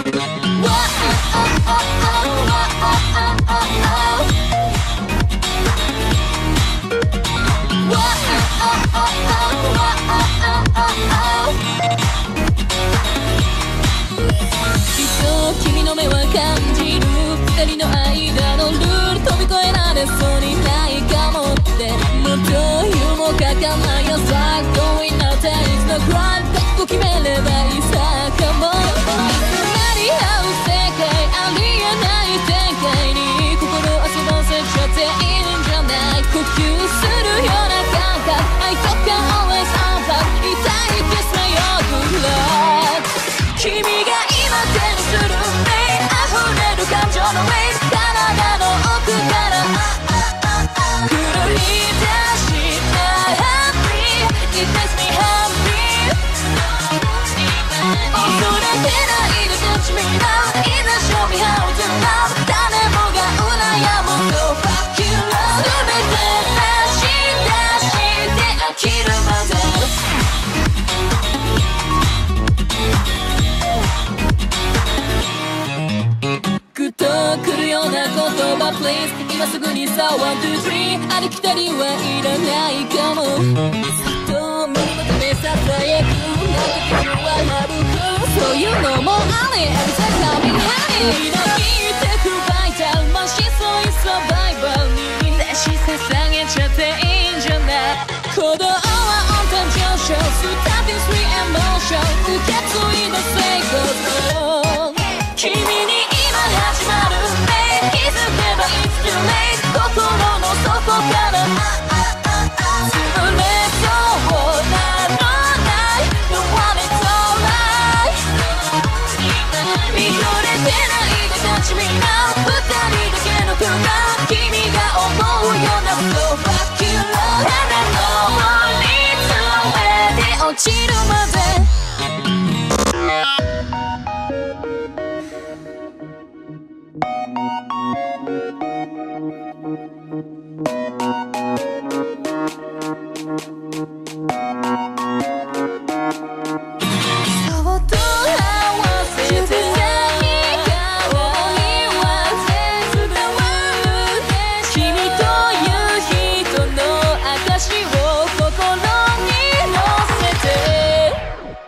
君の目は感じる二人の間のルール飛び越えられそうにないかもってもっと湯もかかないよさ Going out there is no crime 覚悟決めればいいさ Come on なり合う世界ありえない展開に心遊ばせちゃっていいんじゃない呼吸するような感覚愛とか always unplug 痛い kiss my open love 君が今手にする溢れる感情のウェイ体の奥から狂い出した Happy It makes me happy 恐れてないで touch me now Either show me how to love 誰もが羨む So fuck you love 全て出して飽きるまでグッとくるような言葉 Please 今すぐにさ One, two, three ありきたりはいらないかもずっと耳のためささやくなんて君はラブくそういうのもあり Every time coming honey 抱いてくバイタルマシそういうサバイバルに出し捧げちゃっていいんじゃない鼓動は温淡上昇 Starting sweet emotion 受け継いだ成功君に始まるね気づけば It's too late 心の底から潰れそうなのない Don't want it alright 見とれてないで touch me now 二人だけの空間君が思うような So fuck you love 誰のに詰めて落ちるまで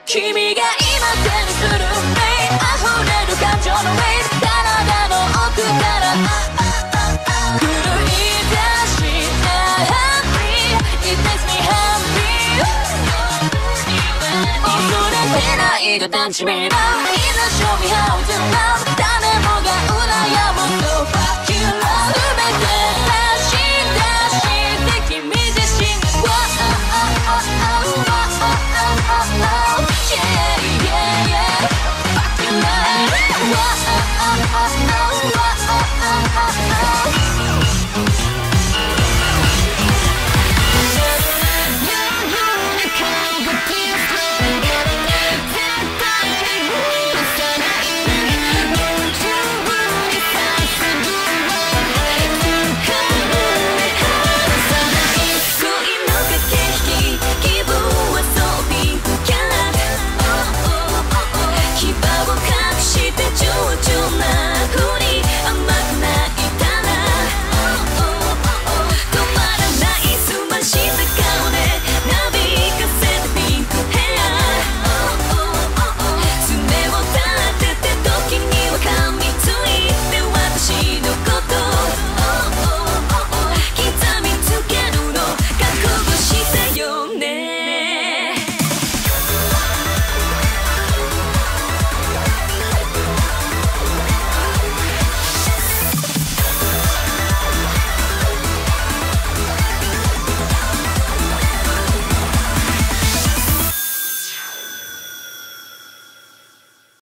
君が今手にする溢れる感情のウェイ体の奥から狂い出した Happy It makes me happy 恐れてないで touch me now Either show me how to love 誰もが羨む So fuck you love 全て出して君自身 Wow